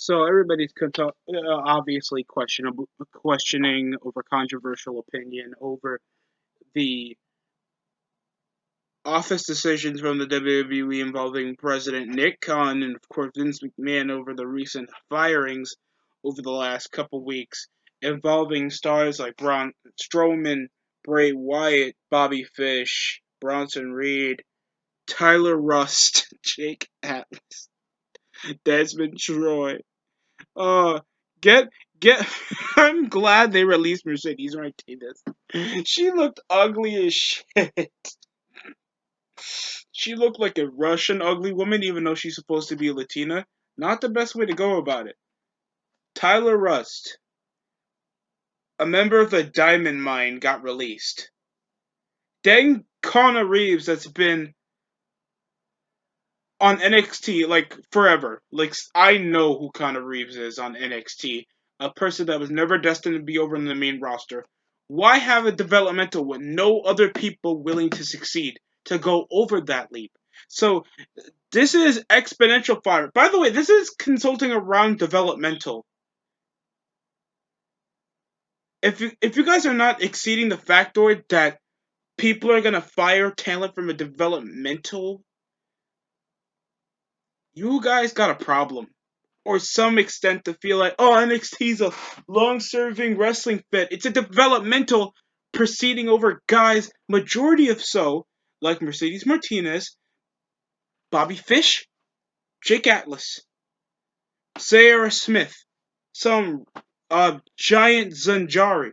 So everybody's obviously questioning over controversial opinion over the office decisions from the WWE involving President Nick Khan and, of course, Vince McMahon over the recent firings over the last couple weeks involving stars like Braun Strowman, Bray Wyatt, Bobby Fish, Bronson Reed, Tyler Rust, Jake Atlas, Desmond Troy. Uh, get get. I'm glad they released Mercedes Martinez. She looked ugly as shit. She looked like a Russian ugly woman, even though she's supposed to be Latina. Not the best way to go about it. Tyler Rust, a member of the Diamond Mine, got released. Dang Connor Reeves, that's been on NXT like forever. Like I know who Connor Reeves is on NXT, a person that was never destined to be over in the main roster. Why have a developmental with no other people willing to succeed to go over that leap? So this is exponential fire. By the way, this is consulting around developmental. If you guys are not exceeding the factoid that people are gonna fire talent from a developmental, you guys got a problem. Or some extent to feel like, oh, NXT's a long-serving wrestling fit. It's a developmental proceeding over guys, majority of so, like Mercedes Martinez, Bobby Fish, Jake Atlas, Sarah Smith, some giant Zanjir,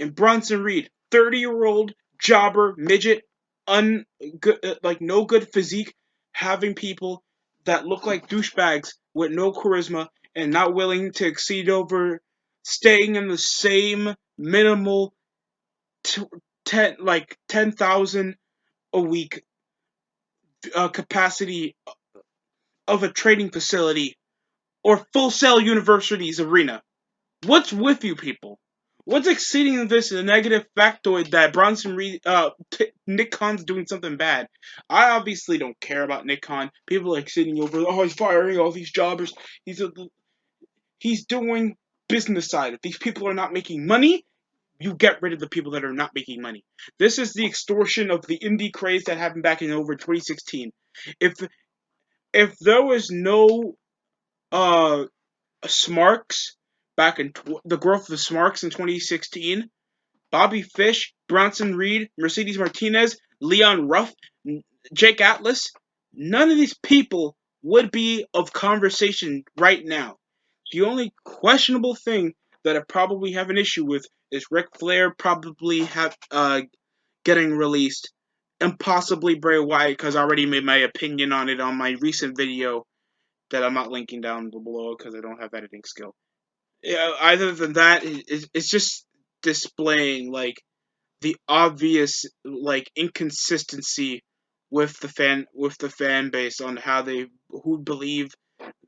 and Bronson Reed, 30-year-old jobber, midget, like no good physique, having people that look like douchebags with no charisma and not willing to exceed over staying in the same minimal 10,000 a week capacity of a training facility or Full Sail University's arena. What's with you people? What's exceeding this is a negative factoid that Nick Khan's doing something bad. I obviously don't care about Nick Khan. People are exceeding over, oh, he's firing all these jobbers. He's doing business side. If these people are not making money, you get rid of the people that are not making money. This is the extortion of the indie craze that happened back in over 2016. If if there was no uh Smarks back in the growth of the Smarks in 2016, Bobby Fish, Bronson Reed, Mercedes Martinez, Leon Ruff, Jake Atlas, none of these people would be of conversation right now. The only questionable thing that I probably have an issue with is Ric Flair probably getting released, and possibly Bray Wyatt because I already made my opinion on it on my recent video that I'm not linking down below because I don't have editing skill. Yeah, other than that, it's just displaying like the obvious like inconsistency with the fan base on how they who believe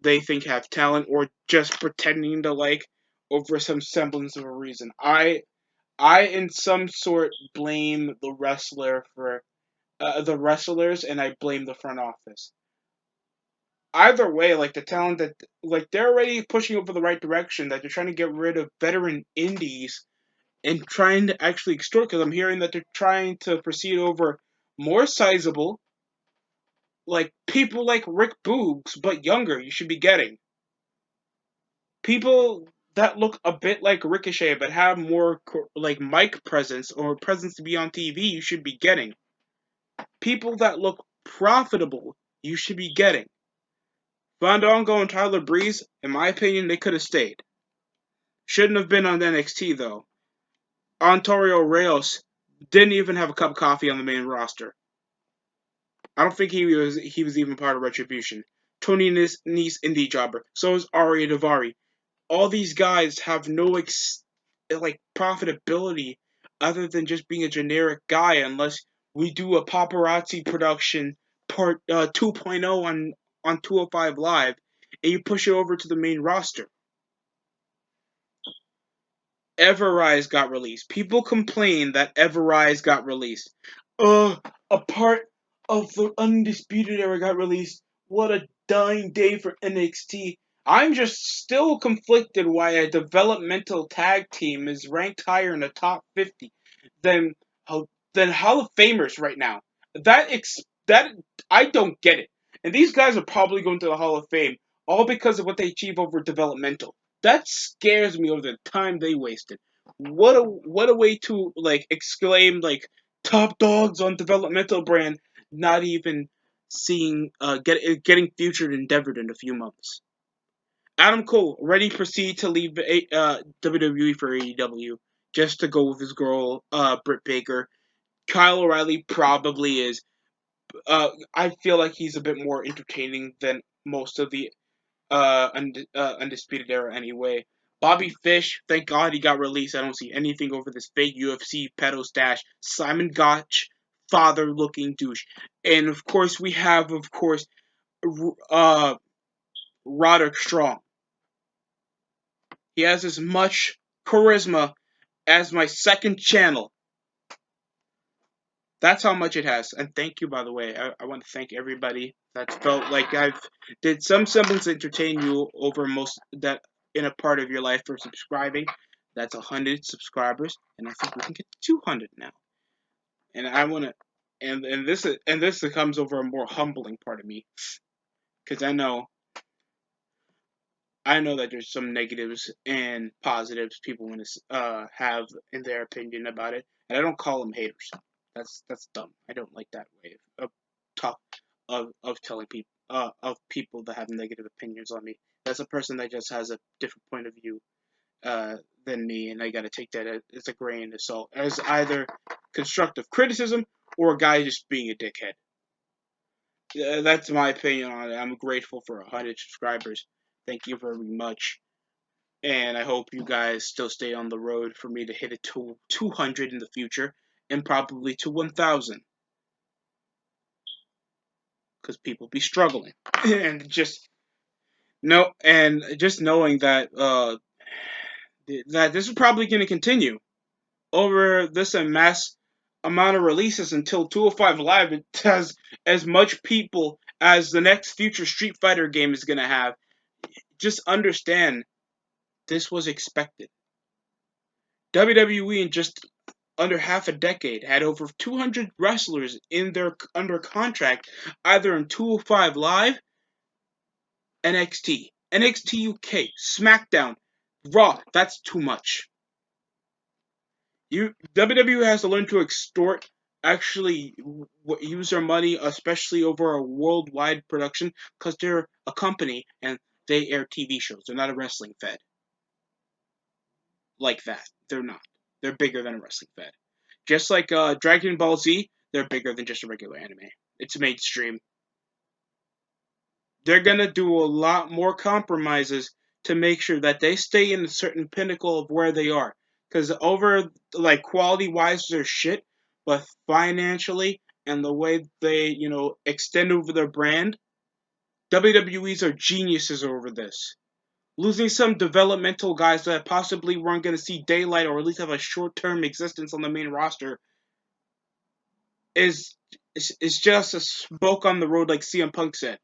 they think have talent or just pretending to like over some semblance of a reason. I in some sort blame the wrestler for the wrestlers and I blame the front office. Either way, like the talent that like they're already pushing over the right direction. That they're trying to get rid of veteran indies and trying to actually extort. Because I'm hearing that they're trying to proceed over more sizable, like people like Rick Boogs, but younger. You should be getting people that look a bit like Ricochet, but have more like mic presence or presence to be on TV. You should be getting people that look profitable. You should be getting. Fandango and Tyler Breeze, in my opinion, they could have stayed. Shouldn't have been on NXT though. Ontario Reyes didn't even have a cup of coffee on the main roster. I don't think he was even part of Retribution. Tony Nese indie jobber. So is Ari Davari. All these guys have no like profitability other than just being a generic guy unless we do a paparazzi production part 2.0 on 205 Live and you push it over to the main roster. Everrise got released. People complain that Everrise got released. A part of the Undisputed Era got released. What a dying day for NXT. I'm just still conflicted why a developmental tag team is ranked higher in the top 50 than than Hall of Famers right now. That I don't get it. And these guys are probably going to the Hall of Fame all because of what they achieve over developmental. That scares me over the time they wasted. What a way to like exclaim like top dogs on developmental brand, not even seeing getting featured in Endeavored in a few months. Adam Cole already proceed to leave WWE for AEW just to go with his girl Britt Baker. Kyle O'Reilly probably is. I feel like he's a bit more entertaining than most of the Undisputed Era anyway. Bobby Fish, thank God he got released. I don't see anything over this fake UFC pedo stash. Simon Gotch, father looking douche. And of course, we have, of course, uh, Roderick Strong. He has as much charisma as my second channel. That's how much it has. And thank you, by the way. I want to thank everybody that's felt like I've did some semblance entertain you over most that in a part of your life for subscribing. That's 100 subscribers, and I think we can get to 200 now. And I want to, and this comes over a more humbling part of me, because I know that there's some negatives and positives people want to have in their opinion about it, and I don't call them haters. That's dumb. I don't like that way of talk of telling people of people that have negative opinions on me. That's a person that just has a different point of view than me, and I got to take that as a grain of salt, as either constructive criticism or a guy just being a dickhead. That's my opinion on it. I'm grateful for 100 subscribers. Thank you very much. And I hope you guys still stay on the road for me to hit it to 200 in the future and probably to 1,000. Because people be struggling. And just just knowing that that this is probably going to continue over this mass amount of releases until 205 Live. It has as much people as the next future Street Fighter game is going to have. Just understand this was expected. WWE in just under half a decade had over 200 wrestlers in their under contract, either in 205 Live, NXT, NXT UK, SmackDown, Raw. That's too much. WWE has to learn to extort, actually use their money, especially over a worldwide production, because they're a company and they air TV shows. They're not a wrestling fed like that. They're not. They're bigger than a wrestling fed. Just like Dragon Ball Z, they're bigger than just a regular anime. It's mainstream. They're gonna do a lot more compromises to make sure that they stay in a certain pinnacle of where they are. Because over like quality wise, they're shit, but financially and the way they extend over their brand, WWE's are geniuses over this. Losing some developmental guys that possibly weren't going to see daylight or at least have a short-term existence on the main roster is is just a smoke on the road, like CM Punk said.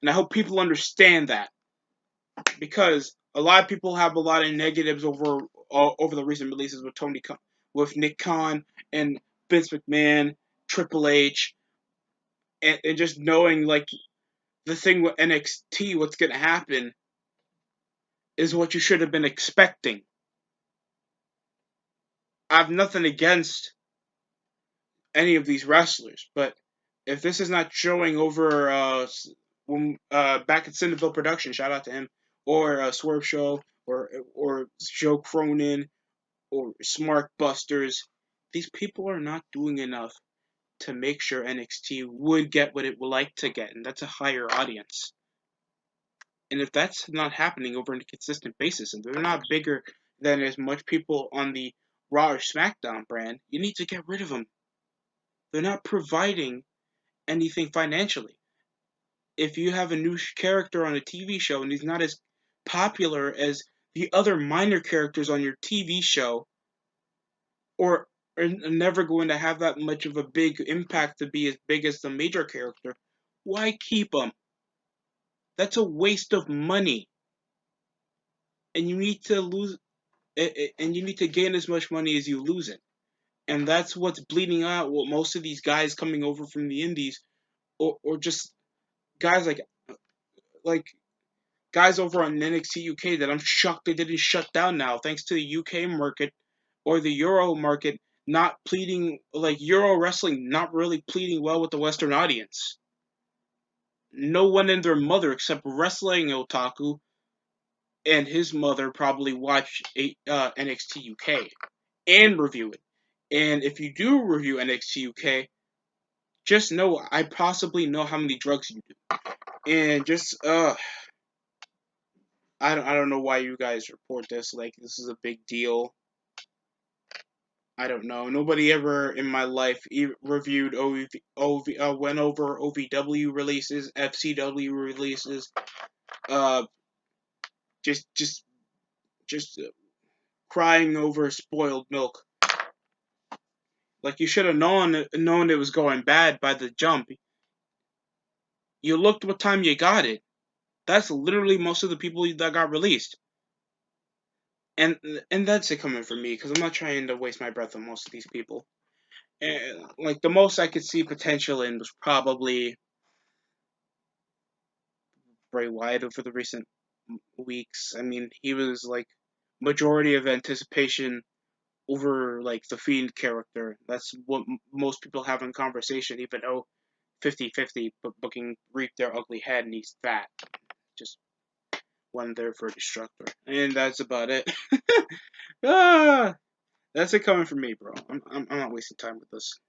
And I hope people understand that, because a lot of people have a lot of negatives over the recent releases with with Nick Khan and Vince McMahon, Triple H, and just knowing like the thing with NXT, what's going to happen is what you should have been expecting. I have nothing against any of these wrestlers, but if this is not showing over back at Cinderville Production, shout out to him, or Swerve Show, or Joe Cronin, or Smart Busters, these people are not doing enough to make sure NXT would get what it would like to get, and that's a higher audience. And if that's not happening over a consistent basis, and they're not bigger than as much people on the Raw or SmackDown brand, you need to get rid of them. They're not providing anything financially. If you have a new character on a TV show and he's not as popular as the other minor characters on your TV show, or are never going to have that much of a big impact to be as big as the major character, why keep them? That's a waste of money, and you need to lose and you need to gain as much money as you lose it. And that's what's bleeding out what most of these guys coming over from the indies, or just guys like guys over on NXT UK that I'm shocked they didn't shut down now, thanks to the UK market or the Euro market not pleading, like Euro wrestling not really pleading well with the Western audience. No one and their mother except wrestling otaku and his mother probably watch NXT UK and review it. And if you do review NXT UK, just know I possibly know how many drugs you do. And just I don't know why you guys report this like this is a big deal. I don't know. Nobody ever in my life reviewed went over OVW releases, FCW releases. Uh, just just just crying over spoiled milk. Like you should have known it was going bad by the jump. You looked what time you got it. That's literally most of the people that got released. And that's it coming from me because I'm not trying to waste my breath on most of these people. And like the most I could see potential in was probably Bray Wyatt over the recent weeks. I mean, he was like majority of anticipation over like the Fiend character. That's what most people have in conversation, even though 50-50 booking reaped their ugly head and he's fat. Just one there for a destructor. And that's about it. ah, that's it coming from me, bro. I'm not wasting time with this.